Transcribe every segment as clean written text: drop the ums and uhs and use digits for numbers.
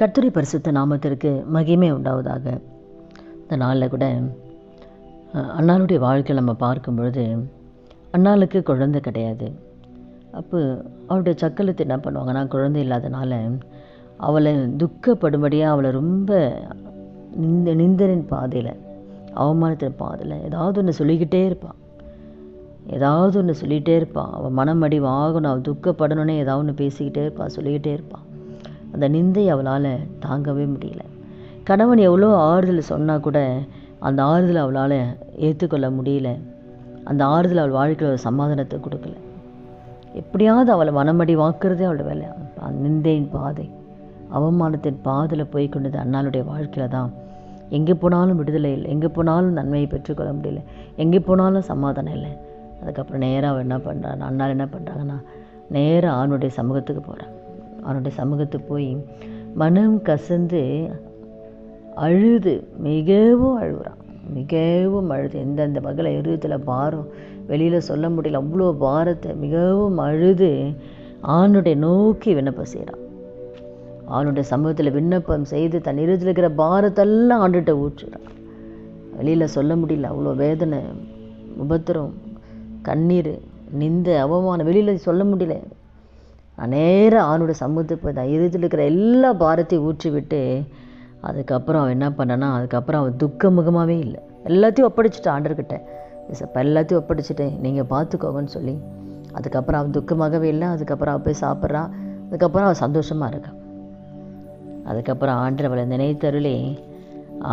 கர்த்தருடைய பரிசுத்த நாமத்திற்கு மகிமை உண்டாவதாக. இந்த நாளில் கூட அன்னாளுடைய வாழ்க்கையில் நம்ம பார்க்கும் பொழுது, அன்னாளுக்கு குழந்தை கிடையாது. அப்போ அவருடைய சக்கலத்தை என்ன பண்ணுவாங்கன்னா, குழந்தை இல்லாதனால அவளை துக்கப்படும்படியாக அவளை ரொம்ப நிந்தனின் பாதையில், அவமானத்தின் பாதையில் ஏதாவது ஒன்று சொல்லிக்கிட்டே இருப்பாள். அவள் மனமடி வாகணும், அவள் துக்கப்படணுன்னே ஏதாவது ஒன்று பேசிக்கிட்டே இருப்பாள், சொல்லிக்கிட்டே இருப்பாள். அந்த நிந்தை அவளால் தாங்கவே முடியல. கணவன் எவ்வளோ ஆறுதல் சொன்னால் கூட அந்த ஆறுதல் அவளால் ஏற்றுக்கொள்ள முடியல. அந்த ஆறுதல் அவள் வாழ்க்கையில் ஒரு சமாதானத்தை கொடுக்கல. எப்படியாவது அவளை மனமடி வாக்குறதே அவளோட வேலை. நிந்தையின் பாதை, அவமானத்தின் பாதையில் போய் கொண்டது அன்னாளுடைய வாழ்க்கையில் தான். எங்கே போனாலும் விடுதலை இல்லை, எங்கே போனாலும் நன்மையை பெற்றுக்கொள்ள முடியல, எங்கே போனாலும் சமாதானம் இல்லை. அதுக்கப்புறம் நேராக அவள் என்ன பண்ணுறான், அன்னாள் என்ன பண்ணுறாங்கன்னா, நேராக ஆணுடைய சமூகத்துக்கு போகிறான். அவனுடைய சமூகத்துக்கு போய் மனம் கசந்து அழுது மிகவும் அழுது எந்தெந்த வகையில் இருதயத்தில் பாரம் வெளியில் சொல்ல முடியல, அவ்வளோ பாரத்தை மிகவும் அழுது ஆணுடைய நோக்கி விண்ணப்பம் செய்கிறான். ஆணுடைய சமூகத்தில் விண்ணப்பம் செய்து தன் இருதயத்தில் இருக்கிற பாரத்தெல்லாம் ஆண்டுகிட்ட ஊற்றுறான். வெளியில் சொல்ல முடியல, அவ்வளோ வேதனை, உபத்திரம், கண்ணீர், நிந்த, அவமானம் வெளியில் சொல்ல முடியல. நான் நேராக ஆணுடைய சமூகத்துக்கு போய் தான் இருதில் இருக்கிற எல்லா பாரத்தையும் ஊற்றி விட்டு, அதுக்கப்புறம் அவன் என்ன பண்ணனா, அதுக்கப்புறம் அவன் துக்க முகமாகவே இல்லை. எல்லாத்தையும் ஒப்படைச்சிட்டு ஆண்டர்கிட்ட, இப்போ எல்லாத்தையும் ஒப்படைச்சிட்டேன், நீங்கள் பார்த்துக்கோங்கன்னு சொல்லி. அதுக்கப்புறம் அவன் துக்கமாகவே இல்லை. அதுக்கப்புறம் அவள் போய் சாப்பிட்றான். அதுக்கப்புறம் அவள் சந்தோஷமாக இருக்கான். அதுக்கப்புறம் ஆண்டர் அவளை நினைத்தருளே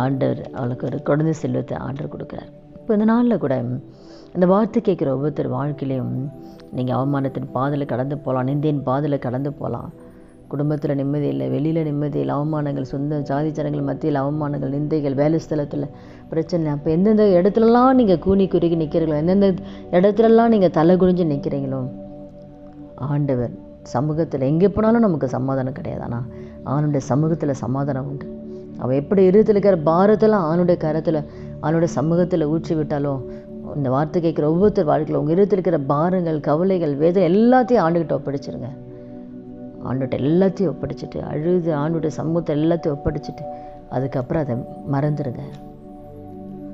ஆண்டவர் அவளுக்கு ஒரு குழந்தை செல்வத்தை ஆண்டர் கொடுக்குறார். இப்போ இந்த நாளில் கூட அந்த வார்த்தை கேட்குற ஒவ்வொருத்தர் வாழ்க்கையிலையும் நீங்கள் அவமானத்தின் பாதையில் கடந்து போகலாம், நிந்தையின் பாதையில் கடந்து போகலாம். குடும்பத்தில் நிம்மதி இல்லை, வெளியில் நிம்மதி இல்லை, அவமானங்கள், சொந்த ஜாதி ஜனங்கள் மத்தியில் அவமானங்கள், நிந்தைகள், வேலை ஸ்தலத்தில் பிரச்சனை. அப்போ எந்தெந்த இடத்துலலாம் நீங்கள் கூனி குறுகி நிற்கிறீங்களோ, எந்தெந்த இடத்துலலாம் நீங்கள் தலை குனிஞ்சு நிற்கிறீங்களோ, ஆண்டவர் சமூகத்தில் எங்கே போனாலும் நமக்கு சமாதானம் கிடையாது. ஆனால் அவனுடைய சமூகத்தில் சமாதானம் உண்டு. அவள் எப்படி இருதயத்தில் இருக்கிற பாரத்தெல்லாம் அவனுடைய கரத்தில், அவனுடைய சமூகத்தில் ஊற்றி விட்டாலும், இந்த வார்த்தை கேட்குற ஒவ்வொருத்தர் வாழ்க்கையில் உங்கள் இருதயத்தில் இருக்கிற பாரங்கள், கவலைகள், வேதனை எல்லாத்தையும் ஆண்டுகிட்ட ஒப்படைச்சிருங்க. ஆண்டுகிட்ட எல்லாத்தையும் ஒப்படைச்சிட்டு அழுது ஆண்டுடைய சமூகத்தை எல்லாத்தையும் ஒப்படைச்சிட்டு அதுக்கப்புறம் அதை மறந்துடுங்க.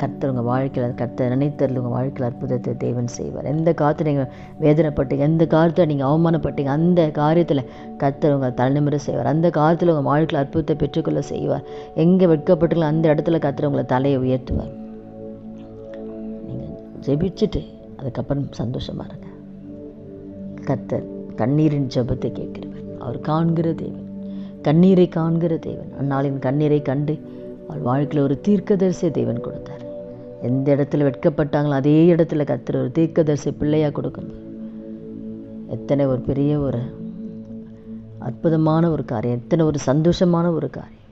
கர்த்தர் உங்கள் வாழ்க்கையில், கர்த்தர் நினைத்தரில் உங்கள் வாழ்க்கையில் அற்புதத்தை தேவன் செய்வார். எந்த காலத்தில் நீங்கள் வேதனைப்பட்டீங்க, எந்த காலத்தில் நீங்கள் அவமானப்பட்டீங்க, அந்த காரியத்தில் கர்த்தர் உங்கள் தலைநிமிர செய்வார். அந்த காலத்தில் உங்கள் வாழ்க்கையில் அற்புதத்தை பெற்றுக்கொள்ள செய்வார். எங்கே வெட்கப்பட்டீங்களோ அந்த இடத்துல கர்த்தர் உங்களை தலையை உயர்த்துவார். நீங்கள் ஜெபிச்சுட்டு அதுக்கப்புறம் சந்தோஷமாக இருங்க. கர்த்தர் கண்ணீரின் ஜெபத்தை கேட்கிறவர். அவர் காண்கிற தேவன், கண்ணீரை காண்கிற தேவன். அந்நாளின் கண்ணீரை கண்டு அவள் வாழ்க்கையில் ஒரு தீர்க்கதரிசி தேவன் கொடுத்தார். எந்த இடத்துல வெட்கப்பட்டாங்களோ அதே இடத்துல கர்த்தர் ஒரு தீர்க்கதரிசி பிள்ளையாக கொடுக்கும்போது எத்தனை ஒரு பெரிய ஒரு அற்புதமான ஒரு காரியம், எத்தனை ஒரு சந்தோஷமான ஒரு காரியம்.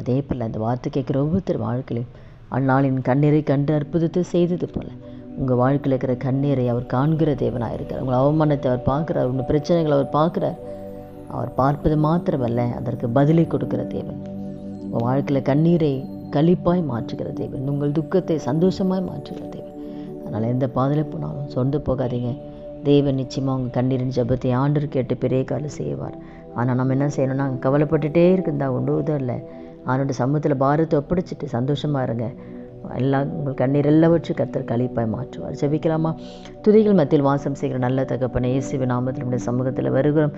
அதே போல் அந்த வார்த்தை கேட்குற ஒவ்வொருத்தர் வாழ்க்கையிலும் அந்நாளின் கண்ணீரை கண்டு அற்புதத்தை செய்தது போல் உங்கள் வாழ்க்கையில் இருக்கிற கண்ணீரை அவர் காண்கிற தேவனாக இருக்கிறார். உங்கள் அவமானத்தை அவர் பார்க்குறார், உங்கள் பிரச்சனைகளை அவர் பார்க்குறார். அவர் பார்ப்பது மாத்திரமல்ல, அதற்கு பதிலை கொடுக்கிற தேவன். உங்கள் வாழ்க்கையில் கண்ணீரை களிப்பாய் மாற்றுகிற தேவன், உங்கள் துக்கத்தை சந்தோஷமாய் மாற்றுகிற தேவன். அதனால் எந்த பாதையில் போனாலும் சொந்து போகாதீங்க. தேவன் நிச்சயமாக உங்கள் கண்ணீரின் ஜெபத்தை ஆண்டர் கேட்டு பெரிய காலம் செய்வார். ஆனால் நம்ம என்ன செய்யணும்னா, கவலைப்பட்டுகிட்டே இருக்குந்தா ஒன்றும் இல்லை. அவனுடைய சமூகத்தில் பாரத்தை ஒப்படைச்சிட்டு சந்தோஷமாக இருங்க. எல்லாம் உங்கள் கண்ணீர் எல்லாவற்றும் கர்த்தர் களிப்பாய் மாற்றுவார். ஜெபிக்கலாமா? துதிகள் மத்தியில் வாசம் செய்கிற நல்ல தகப்பனே, இயேசுவின் நாமத்தில் நம்முடைய சமூகத்தில் வருகிறோம்.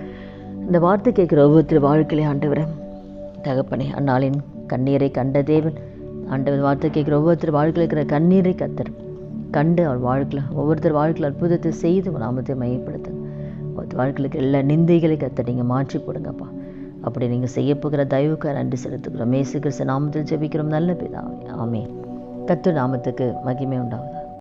இந்த வார்த்தை கேட்குற ஒவ்வொருத்தர் வாழ்க்கையிலே ஆண்டவரே தகப்பனே, அந்நாளின் கண்ணீரை கண்ட தேவன் ஆண்டவர், வார்த்தை கேட்குற ஒவ்வொருத்தர் வாழ்க்கையில் இருக்கிற கண்ணீரை கர்த்தர் கண்டு அவள் வாழ்க்கையில் ஒவ்வொருத்தர் வாழ்க்கையில் அற்புதத்தை செய்து உங்கள் நாமத்தை மையப்படுத்துங்க. ஒவ்வொருத்தர் வாழ்க்கையில் எல்லா நிந்தைகளை கர்த்தர் நீங்கள் மாற்றி போடுங்கப்பா. அப்படி நீங்கள் செய்ய போகிற தயவுக்காக நன்றி செலுத்துகிறோம். இயேசு கிறிஸ்து நாமத்தில் ஜெபிக்கிறோம் நல்ல பிதாவே, ஆமென். கர்த்தர் நாமத்துக்கு மகிமை உண்டாகுது.